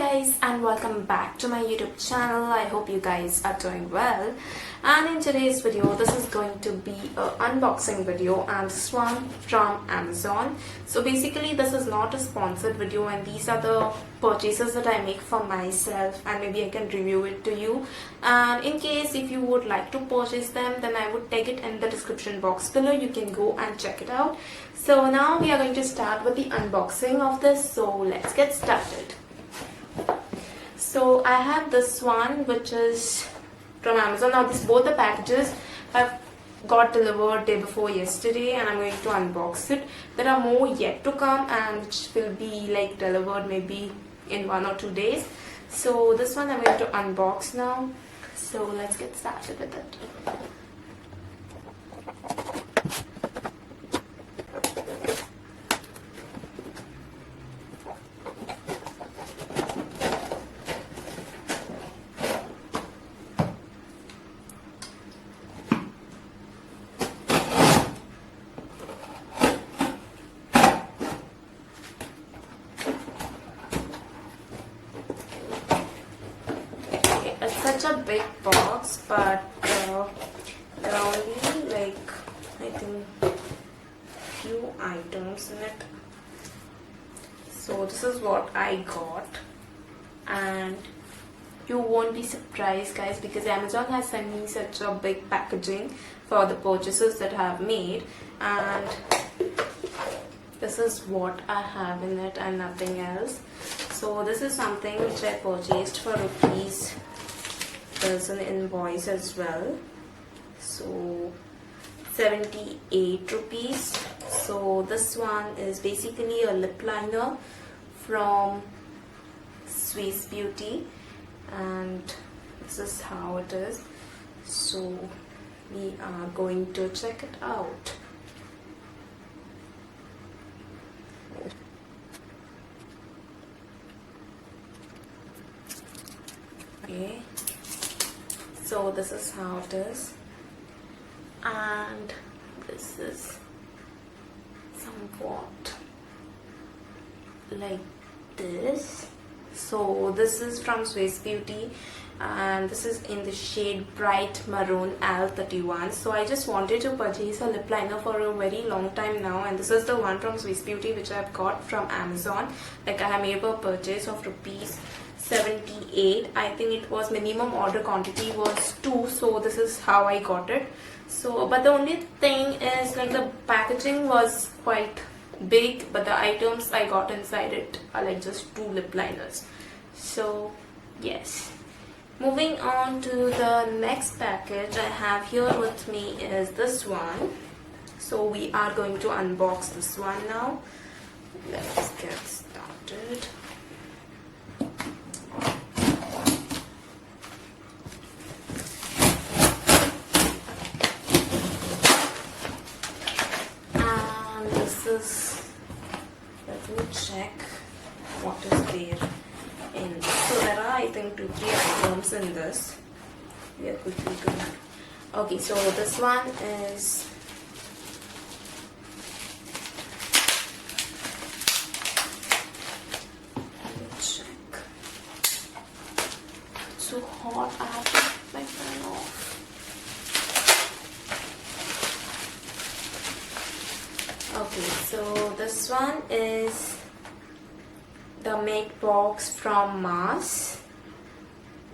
guys, and welcome back to my YouTube channel. I hope you guys are doing well. And in today's video, this is going to be an unboxing video, and this one from Amazon. So basically this is not a sponsored video, and these are the purchases that I make for myself, and maybe I can review it to you. And in case if you would like to purchase them, then I would tag it in the description box below. You can go and check it out. So now we are going to start with the unboxing of this. So let's get started. So I have this one, which is from Amazon. Now both the packages have got delivered day before yesterday, and I'm going to unbox it. There are more yet to come, and which will be like delivered maybe in 1 or 2 days. So this one I'm going to unbox now. So let's get started with it. It's such a big box, but there are only like I think few items in it. So this is what I got, and you won't be surprised, guys, because Amazon has sent me such a big packaging for the purchases that I have made, and this is what I have in it and nothing else. So this is something which I purchased for rupees. There's an invoice as well, so 78 rupees. So this one is basically a lip liner from Swiss Beauty, and this is how it is. So we are going to check it out. Okay, so this is how it is, and this is somewhat like this. So this is from Swiss Beauty, and this is in the shade Bright Maroon L31. So I just wanted to purchase a lip liner for a very long time now, and this is the one from Swiss Beauty which I've got from Amazon. Like I have made a purchase of rupees 78. I think it was minimum order quantity was 2, so this is how I got it. So but the only thing is, like, the packaging was quite big, but the items I got inside it are like just 2 lip liners. So yes, moving on to the next package I have here with me is this one. So we are going to unbox this one now. Let's get started. Let me check what is there in this. So there are, I think, 2-3 items in this. We are quickly going. Okay, so this one is let me check. It's so hot, I have to put my fan off. Okay, so this one is the Make Box from Mars.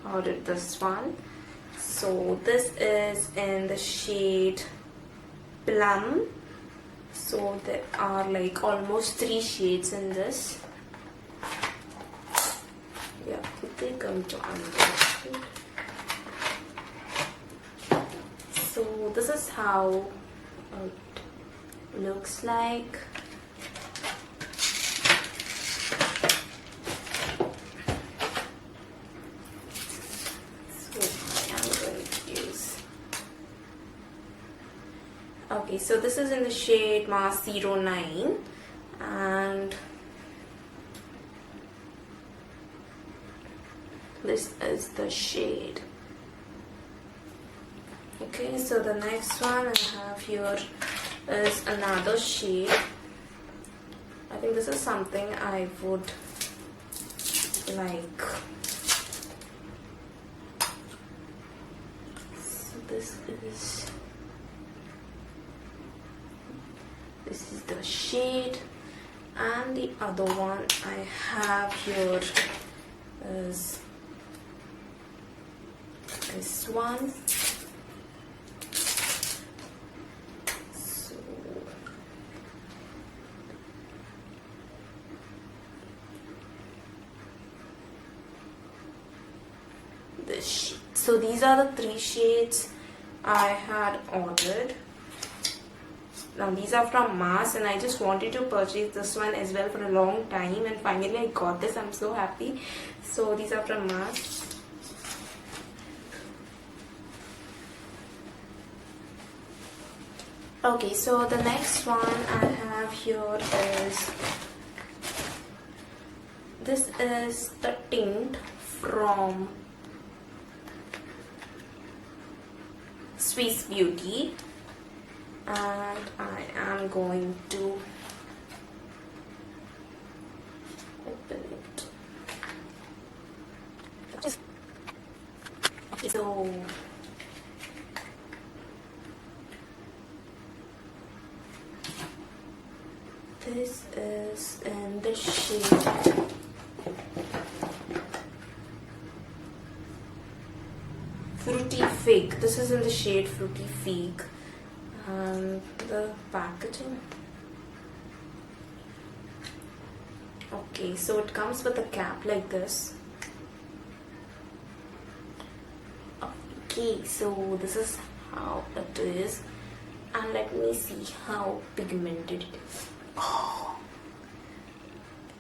Ordered this one. So this is in the shade Plum. So there are like almost 3 shades in this. Yeah, quickly going to unbox it. So this is how looks like. So I am going to use. Okay, so this is in the shade Mars 09, and this is the shade. Okay, so the next one I have here is another shade. I think this is something I would like, so this is the shade, and the other one I have here is this one. So this shade. So these are the 3 shades I had ordered. Now these are from Mars, and I just wanted to purchase this one as well for a long time, and finally I got this. I'm so happy. So these are from Mars. Okay, so the next one I have here is, this is the tint from Swiss Beauty, and I am going to open it. Okay, so this is in the shade Fruity Fig. This is in the shade Fruity Fig. And the packaging. Okay, so it comes with a cap like this. Okay, so this is how it is. And let me see how pigmented it is. Oh,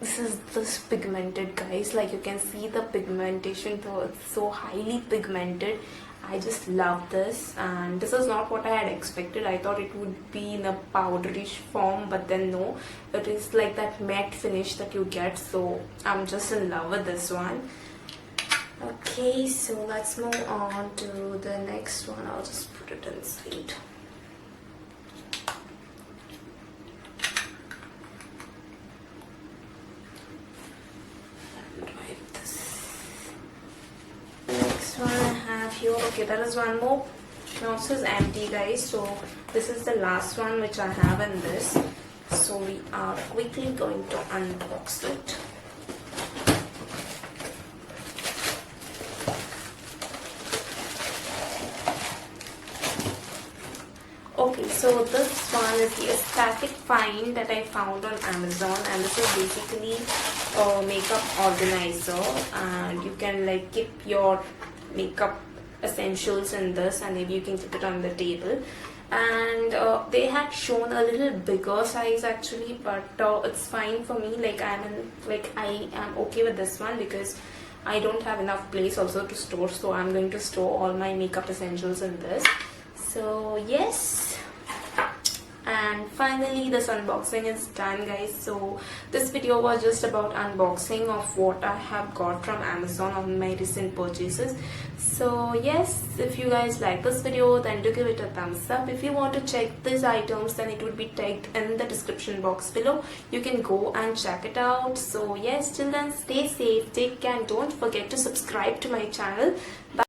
this is this pigmented, guys. Like you can see the pigmentation, though it's so highly pigmented. I just love this, and this is not what I had expected. I thought it would be in a powderish form, but then no, it is like that matte finish that you get. So I'm just in love with this one. Okay, so let's move on to the next one. I'll just put it inside. Here, okay, there is one more. Now this is empty, guys. So this is the last one which I have in this. So we are quickly going to unbox it. Okay, so this one is the aesthetic find that I found on Amazon, and this is basically a makeup organizer, and you can like keep your makeup essentials in this, and maybe you can keep it on the table. And they had shown a little bigger size actually, but it's fine for me. Like I am okay with this one because I don't have enough place also to store, so I'm going to store all my makeup essentials in this. So yes, and finally this unboxing is done, guys. So this video was just about unboxing of what I have got from Amazon on my recent purchases. So yes, if you guys like this video, then do give it a thumbs up. If you want to check these items, then it would be tagged in the description box below. You can go and check it out. So yes, till then, stay safe, take care, and don't forget to subscribe to my channel. Bye.